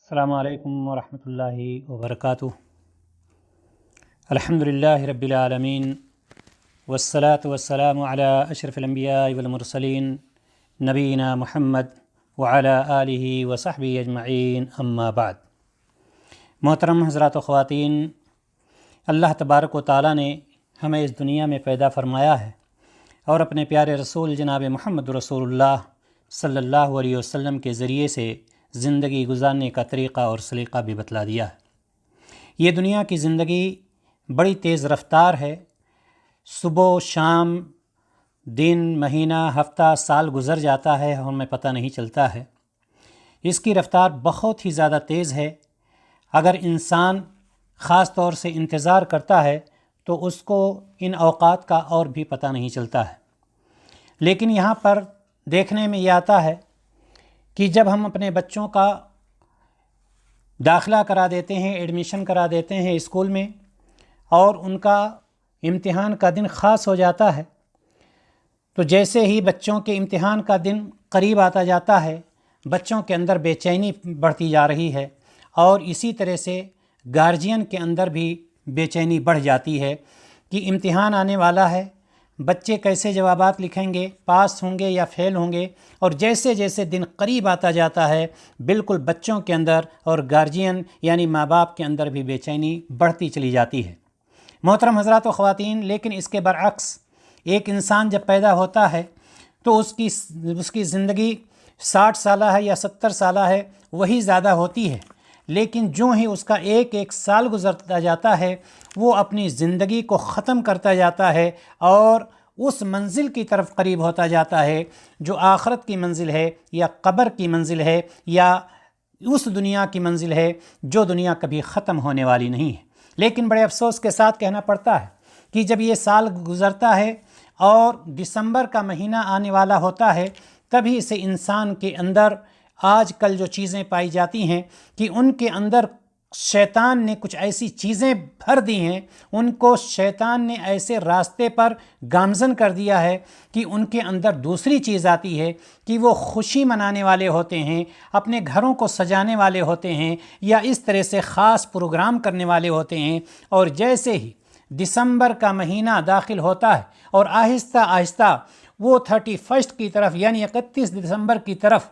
السلام علیکم ورحمۃ اللہ وبرکاتہ۔ الحمدللہ رب العالمین والصلاة والسلام علی اشرف الانبیاء والمرسلین نبینا محمد وعلی آلہ وصحبہ اجمعین، اما بعد۔ محترم حضرات و خواتین، اللہ تبارک و تعالیٰ نے ہمیں اس دنیا میں پیدا فرمایا ہے اور اپنے پیارے رسول جناب محمد رسول اللہ صلی اللہ علیہ وسلم کے ذریعے سے زندگی گزارنے کا طریقہ اور سلیقہ بھی بتلا دیا ہے۔ یہ دنیا کی زندگی بڑی تیز رفتار ہے۔ صبح و شام، دن، مہینہ، ہفتہ، سال گزر جاتا ہے اور ہمیں پتہ نہیں چلتا ہے۔ اس کی رفتار بہت ہی زیادہ تیز ہے۔ اگر انسان خاص طور سے انتظار کرتا ہے تو اس کو ان اوقات کا اور بھی پتہ نہیں چلتا ہے۔ لیکن یہاں پر دیکھنے میں یہ آتا ہے کہ جب ہم اپنے بچوں کا داخلہ کرا دیتے ہیں، ایڈمیشن کرا دیتے ہیں اسکول میں، اور ان کا امتحان کا دن خاص ہو جاتا ہے، تو جیسے ہی بچوں کے امتحان کا دن قریب آتا جاتا ہے، بچوں کے اندر بے چینی بڑھتی جا رہی ہے، اور اسی طرح سے گارجین کے اندر بھی بے چینی بڑھ جاتی ہے کہ امتحان آنے والا ہے، بچے کیسے جوابات لکھیں گے، پاس ہوں گے یا فیل ہوں گے۔ اور جیسے جیسے دن قریب آتا جاتا ہے، بالکل بچوں کے اندر اور گارجین یعنی ماں باپ کے اندر بھی بے چینی بڑھتی چلی جاتی ہے۔ محترم حضرات و خواتین، لیکن اس کے برعکس ایک انسان جب پیدا ہوتا ہے تو اس کی زندگی 60 سالہ ہے یا 70 سالہ ہے، وہی زیادہ ہوتی ہے، لیکن جو ہی اس کا ایک ایک سال گزرتا جاتا ہے وہ اپنی زندگی کو ختم کرتا جاتا ہے اور اس منزل کی طرف قریب ہوتا جاتا ہے جو آخرت کی منزل ہے یا قبر کی منزل ہے یا اس دنیا کی منزل ہے جو دنیا کبھی ختم ہونے والی نہیں ہے۔ لیکن بڑے افسوس کے ساتھ کہنا پڑتا ہے کہ جب یہ سال گزرتا ہے اور دسمبر کا مہینہ آنے والا ہوتا ہے، تبھی سے انسان کے اندر آج کل جو چیزیں پائی جاتی ہیں کہ ان کے اندر شیطان نے کچھ ایسی چیزیں بھر دی ہیں، ان کو شیطان نے ایسے راستے پر گامزن کر دیا ہے کہ ان کے اندر دوسری چیز آتی ہے کہ وہ خوشی منانے والے ہوتے ہیں، اپنے گھروں کو سجانے والے ہوتے ہیں یا اس طرح سے خاص پروگرام کرنے والے ہوتے ہیں، اور جیسے ہی دسمبر کا مہینہ داخل ہوتا ہے اور آہستہ آہستہ وہ 31 کی طرف یعنی 31 دسمبر کی طرف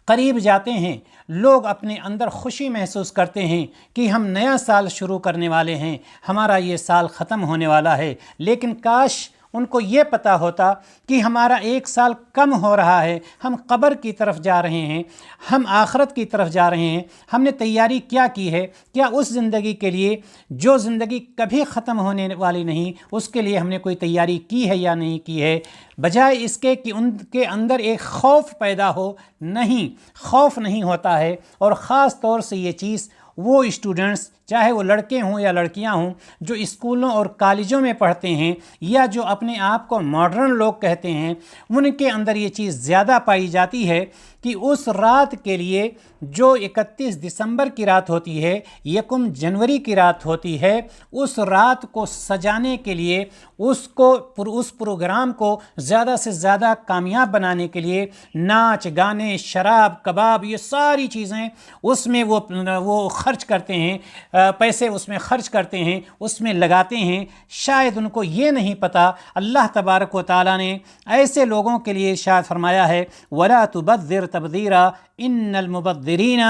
قریب جاتے ہیں، لوگ اپنے اندر خوشی محسوس کرتے ہیں کہ ہم نیا سال شروع کرنے والے ہیں، ہمارا یہ سال ختم ہونے والا ہے۔ لیکن کاش ان کو یہ پتہ ہوتا کہ ہمارا ایک سال کم ہو رہا ہے، ہم قبر کی طرف جا رہے ہیں، ہم آخرت کی طرف جا رہے ہیں۔ ہم نے تیاری کیا کی ہے؟ کیا اس زندگی کے لیے جو زندگی کبھی ختم ہونے والی نہیں، اس کے لیے ہم نے کوئی تیاری کی ہے یا نہیں کی ہے؟ بجائے اس کے کہ ان کے اندر ایک خوف پیدا ہو، نہیں، خوف نہیں ہوتا ہے۔ اور خاص طور سے یہ چیز وہ اسٹوڈنٹس، چاہے وہ لڑکے ہوں یا لڑکیاں ہوں، جو اسکولوں اور کالجوں میں پڑھتے ہیں یا جو اپنے آپ کو ماڈرن لوگ کہتے ہیں، ان کے اندر یہ چیز زیادہ پائی جاتی ہے کہ اس رات کے لیے جو 31 دسمبر کی رات ہوتی ہے، 1 جنوری کی رات ہوتی ہے، اس رات کو سجانے کے لیے، اس پروگرام کو زیادہ سے زیادہ کامیاب بنانے کے لیے ناچ گانے، شراب، کباب، یہ ساری چیزیں اس میں وہ خرچ کرتے ہیں، پیسے اس میں خرچ کرتے ہیں، اس میں لگاتے ہیں۔ شاید ان کو یہ نہیں پتہ اللہ تبارک و تعالیٰ نے ایسے لوگوں کے لیے ارشاد فرمایا ہے وَلَا تُبَذِّرْ تَبْذِيرًا إِنَّ الْمُبَذِّرِينَ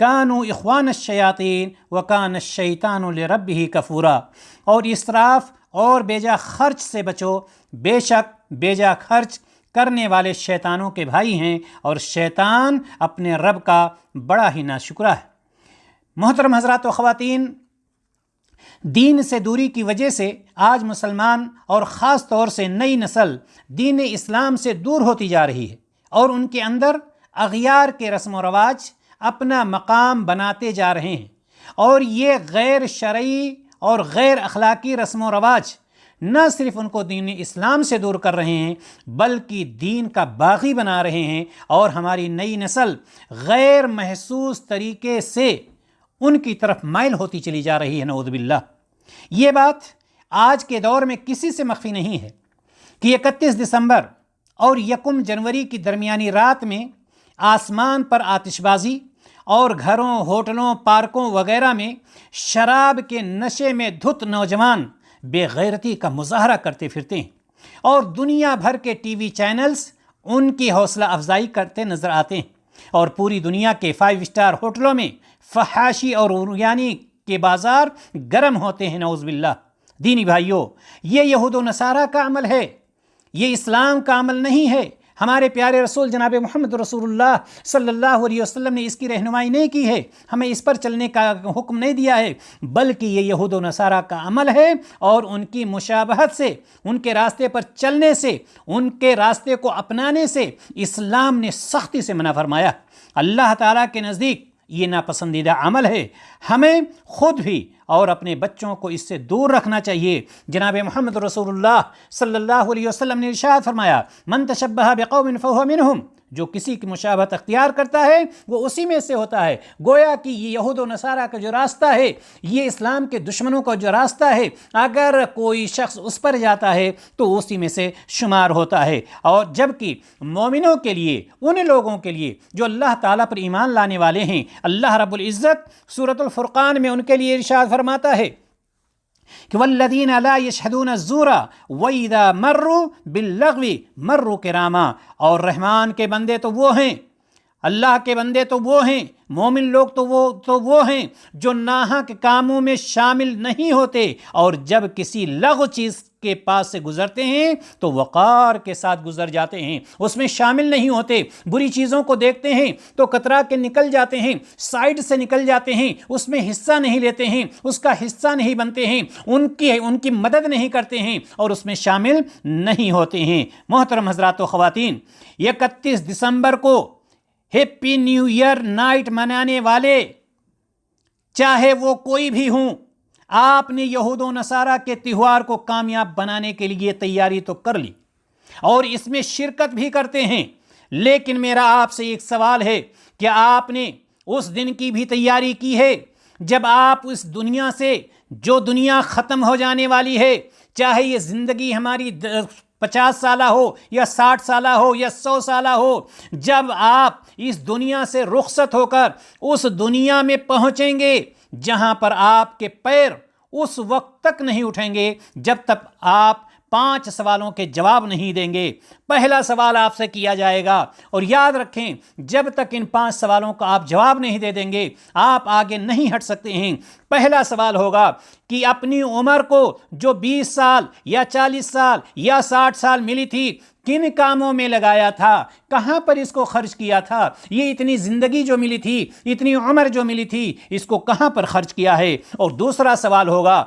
كَانُوا إِخْوَانَ الشَّيَاطِينِ وَكَانَ الشَّيْطَانُ لِرَبِّهِ كَفُورًا۔ اور اسراف اور بیجا خرچ سے بچو، بے شک بیجا خرچ کرنے والے شیطانوں کے بھائی ہیں اور شیطان اپنے رب کا بڑا ہی ناشکرا ہے۔ محترم حضرات و خواتین، دین سے دوری کی وجہ سے آج مسلمان اور خاص طور سے نئی نسل دین اسلام سے دور ہوتی جا رہی ہے، اور ان کے اندر اغیار کے رسم و رواج اپنا مقام بناتے جا رہے ہیں، اور یہ غیر شرعی اور غیر اخلاقی رسم و رواج نہ صرف ان کو دین اسلام سے دور کر رہے ہیں بلکہ دین کا باغی بنا رہے ہیں، اور ہماری نئی نسل غیر محسوس طریقے سے ان کی طرف مائل ہوتی چلی جا رہی ہے، نعوذ باللہ۔ یہ بات آج کے دور میں کسی سے مخفی نہیں ہے کہ 31 دسمبر اور 1 جنوری کی درمیانی رات میں آسمان پر آتش بازی اور گھروں، ہوٹلوں، پارکوں وغیرہ میں شراب کے نشے میں دھت نوجوان بے غیرتی کا مظاہرہ کرتے پھرتے ہیں، اور دنیا بھر کے ٹی وی چینلز ان کی حوصلہ افزائی کرتے نظر آتے ہیں، اور پوری دنیا کے 5 اسٹار ہوٹلوں میں فحاشی اور عریانی کے بازار گرم ہوتے ہیں، نعوذ باللہ۔ دینی بھائیوں، یہ یہود و نصارہ کا عمل ہے، یہ اسلام کا عمل نہیں ہے۔ ہمارے پیارے رسول جناب محمد رسول اللہ صلی اللہ علیہ وسلم نے اس کی رہنمائی نہیں کی ہے، ہمیں اس پر چلنے کا حکم نہیں دیا ہے، بلکہ یہ یہود و نصارہ کا عمل ہے، اور ان کی مشابہت سے، ان کے راستے پر چلنے سے، ان کے راستے کو اپنانے سے اسلام نے سختی سے منع فرمایا۔ اللہ تعالیٰ کے نزدیک یہ ناپسندیدہ عمل ہے، ہمیں خود بھی اور اپنے بچوں کو اس سے دور رکھنا چاہیے۔ جناب محمد رسول اللہ صلی اللہ علیہ وسلم نے ارشاد فرمایا، من تشبہ بقوم فہو منہم، جو کسی کی مشابہت اختیار کرتا ہے وہ اسی میں سے ہوتا ہے۔ گویا کہ یہ یہود و نصارہ کا جو راستہ ہے، یہ اسلام کے دشمنوں کا جو راستہ ہے، اگر کوئی شخص اس پر جاتا ہے تو اسی میں سے شمار ہوتا ہے۔ اور جبکہ مومنوں کے لیے، ان لوگوں کے لیے جو اللہ تعالیٰ پر ایمان لانے والے ہیں، اللہ رب العزت سورۃ الفرقان میں ان کے لیے ارشاد فرماتا ہے کہ والذین لا یشہدون الزور واذا مروا باللغو مروا کراما، اور رحمان کے بندے تو وہ ہیں، اللہ کے بندے تو وہ ہیں، مومن لوگ تو وہ ہیں جو ناحق کاموں میں شامل نہیں ہوتے، اور جب کسی لغو چیز کے پاس سے گزرتے ہیں تو وقار کے ساتھ گزر جاتے ہیں، اس میں شامل نہیں ہوتے۔ بری چیزوں کو دیکھتے ہیں تو کترا کے نکل جاتے ہیں، سائیڈ سے نکل جاتے ہیں، اس میں حصہ نہیں لیتے ہیں، اس کا حصہ نہیں بنتے ہیں، ان کی مدد نہیں کرتے ہیں، اور اس میں شامل نہیں ہوتے ہیں۔ محترم حضرات و خواتین، 31 دسمبر کو ہیپی نیو ایئر نائٹ منانے والے، چاہے وہ کوئی بھی ہوں، آپ نے یہود و نصارہ کے تہوار کو کامیاب بنانے کے لیے تیاری تو کر لی اور اس میں شرکت بھی کرتے ہیں، لیکن میرا آپ سے ایک سوال ہے کہ آپ نے اس دن کی بھی تیاری کی ہے جب آپ اس دنیا سے، جو دنیا ختم ہو جانے والی ہے، چاہے یہ زندگی ہماری 50 سالہ ہو یا 60 سالہ ہو یا 100 سالہ ہو، جب آپ اس دنیا سے رخصت ہو کر اس دنیا میں پہنچیں گے جہاں پر آپ کے پیر اس وقت تک نہیں اٹھیں گے جب تک آپ 5 سوالوں کے جواب نہیں دیں گے۔ پہلا سوال آپ سے کیا جائے گا، اور یاد رکھیں جب تک ان 5 سوالوں کا آپ جواب نہیں دے دیں گے آپ آگے نہیں ہٹ سکتے ہیں۔ پہلا سوال ہوگا کہ اپنی عمر کو جو 20 سال یا 40 سال یا 60 سال ملی تھی، کن کاموں میں لگایا تھا، کہاں پر اس کو خرچ کیا تھا، یہ اتنی زندگی جو ملی تھی، اتنی عمر جو ملی تھی، اس کو کہاں پر خرچ کیا ہے۔ اور دوسرا سوال ہوگا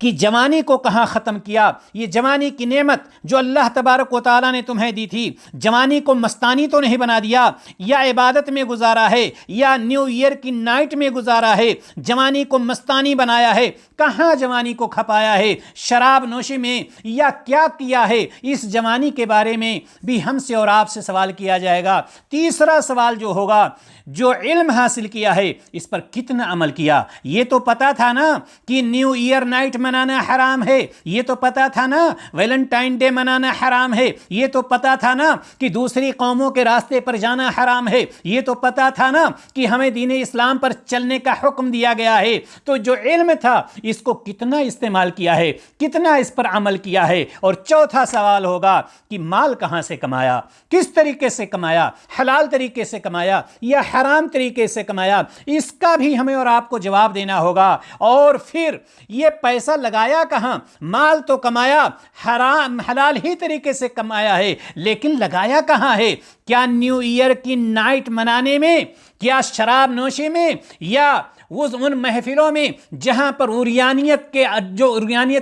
کہ جوانی کو کہاں ختم کیا، یہ جوانی کی نعمت جو اللہ تبارک و تعالیٰ نے تمہیں دی تھی، جوانی کو مستانی تو نہیں بنا دیا، یا عبادت میں گزارا ہے، یا نیو ایئر کی نائٹ میں گزارا ہے، جوانی کو مستانی بنایا ہے، کہاں جوانی کو کھپایا ہے، شراب نوشی میں، یا کیا کیا ہے، اس جوانی کے بارے میں بھی ہم سے اور آپ سے سوال کیا جائے گا۔ تیسرا سوال جو ہوگا، جو علم حاصل کیا ہے اس پر کتنا عمل کیا۔ یہ تو پتا تھا نا کہ نیو ایئر نائٹ منانا حرام ہے، یہ تو پتا تھا نا ویلنٹائن ڈے منانا حرام ہے، یہ تو پتا تھا نا کہ دوسری قوموں کے راستے پر جانا حرام ہے، یہ تو پتا تھا نا کہ ہمیں دین اسلام پر چلنے کا حکم دیا گیا ہے۔ تو جو علم تھا اس کو کتنا استعمال کیا ہے، کتنا اس پر عمل کیا ہے۔ اور چوتھا سوال ہوگا کہ مال کہاں سے کمایا، کس طریقے سے کمایا، حلال طریقے سے کمایا یا حرام طریقے سے کمایا، اس کا بھی ہمیں اور آپ کو جواب دینا ہوگا۔ اور پھر یہ پیسہ لگایا کہاں، مال تو کمایا، حرام حلال ہی طریقے سے کمایا ہے، لیکن لگایا کہاں ہے؟ کیا نیو ایئر کی نائٹ منانے میں، کیا شراب نوشی میں، یا ان محفلوں میں جہاں پر عریانیت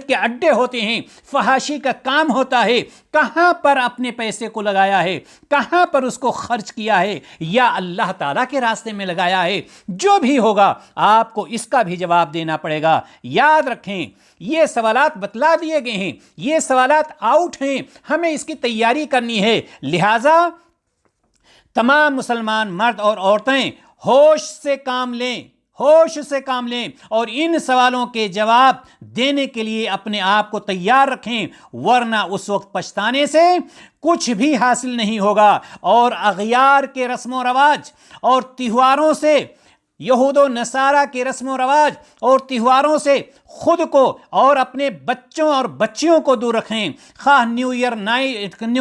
کے اڈے ہوتے ہیں، فحاشی کا کام ہوتا ہے، کہاں پر اپنے پیسے کو لگایا ہے، کہاں پر اس کو خرچ کیا ہے، یا اللہ تعالیٰ کے راستے میں لگایا ہے؟ جو بھی ہوگا آپ کو اس کا بھی جواب دینا پڑے گا۔ یاد رکھیں یہ سوالات بتلا دیے گئے ہیں، یہ سوالات آؤٹ ہیں، ہمیں اس کی تیاری کرنی ہے۔ لہٰذا تمام مسلمان مرد اور عورتیں ہوش سے کام لیں، ہوش سے کام لیں اور ان سوالوں کے جواب دینے کے لیے اپنے آپ کو تیار رکھیں، ورنہ اس وقت پچھتانے سے کچھ بھی حاصل نہیں ہوگا۔ اور اغیار کے رسم و رواج اور تہواروں سے، یہود و نصارہ کے رسم و رواج اور تہواروں سے خود کو اور اپنے بچوں اور بچیوں کو دور رکھیں، خواہ نیو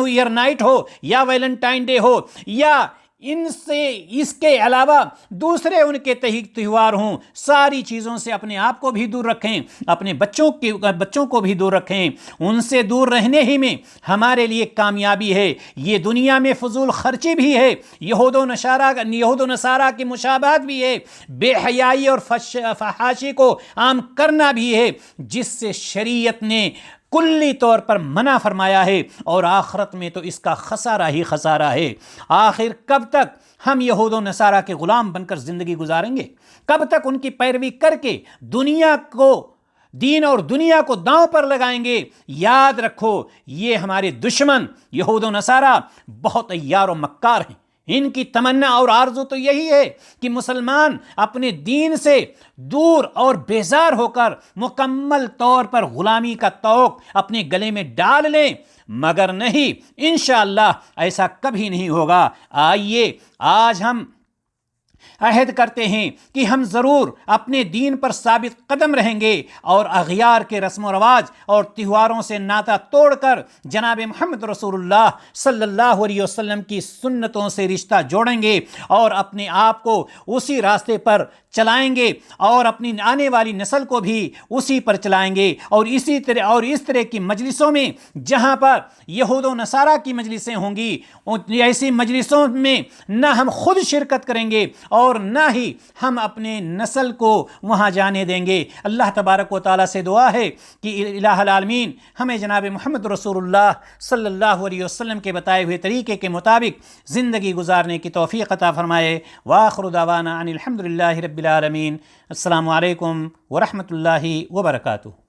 ایئر نائٹ ہو یا ویلنٹائن ڈے ہو یا اس کے علاوہ دوسرے ان کے تہوار ہوں، ساری چیزوں سے اپنے آپ کو بھی دور رکھیں، اپنے بچوں کو بھی دور رکھیں۔ ان سے دور رہنے ہی میں ہمارے لیے کامیابی ہے، یہ دنیا میں فضول خرچی بھی ہے، یہود و نصارہ کی مشابہت بھی ہے، بے حیائی اور فحاشی کو عام کرنا بھی ہے، جس سے شریعت نے کلی طور پر منع فرمایا ہے، اور آخرت میں تو اس کا خسارہ ہی خسارہ ہے۔ آخر کب تک ہم یہود و نصارہ کے غلام بن کر زندگی گزاریں گے؟ کب تک ان کی پیروی کر کے دین اور دنیا کو داؤں پر لگائیں گے؟ یاد رکھو، یہ ہمارے دشمن یہود و نصارہ بہت عیار و مکار ہیں۔ ان کی تمنا اور آرزو تو یہی ہے کہ مسلمان اپنے دین سے دور اور بیزار ہو کر مکمل طور پر غلامی کا طوق اپنے گلے میں ڈال لیں، مگر نہیں، انشاءاللہ ایسا کبھی نہیں ہوگا۔ آئیے آج ہم عہد کرتے ہیں کہ ہم ضرور اپنے دین پر ثابت قدم رہیں گے اور اغیار کے رسم و رواج اور تہواروں سے ناطہ توڑ کر جناب محمد رسول اللہ صلی اللہ علیہ وسلم کی سنتوں سے رشتہ جوڑیں گے اور اپنے آپ کو اسی راستے پر چلائیں گے اور اپنی آنے والی نسل کو بھی اسی پر چلائیں گے۔ اور اس طرح کی مجلسوں میں جہاں پر یہود و نصارہ کی مجلسیں ہوں گی، ایسی مجلسوں میں نہ ہم خود شرکت کریں گے اور نہ ہی ہم اپنے نسل کو وہاں جانے دیں گے۔ اللہ تبارک و تعالیٰ سے دعا ہے کہ الہ العالمین ہمیں جناب محمد رسول اللہ صلی اللہ علیہ وسلم کے بتائے ہوئے طریقے کے مطابق زندگی گزارنے کی توفیق عطا فرمائے۔ وآخر دعوانا ان الحمد للہ رب العالمین۔ السلام علیکم ورحمۃ اللہ وبرکاتہ۔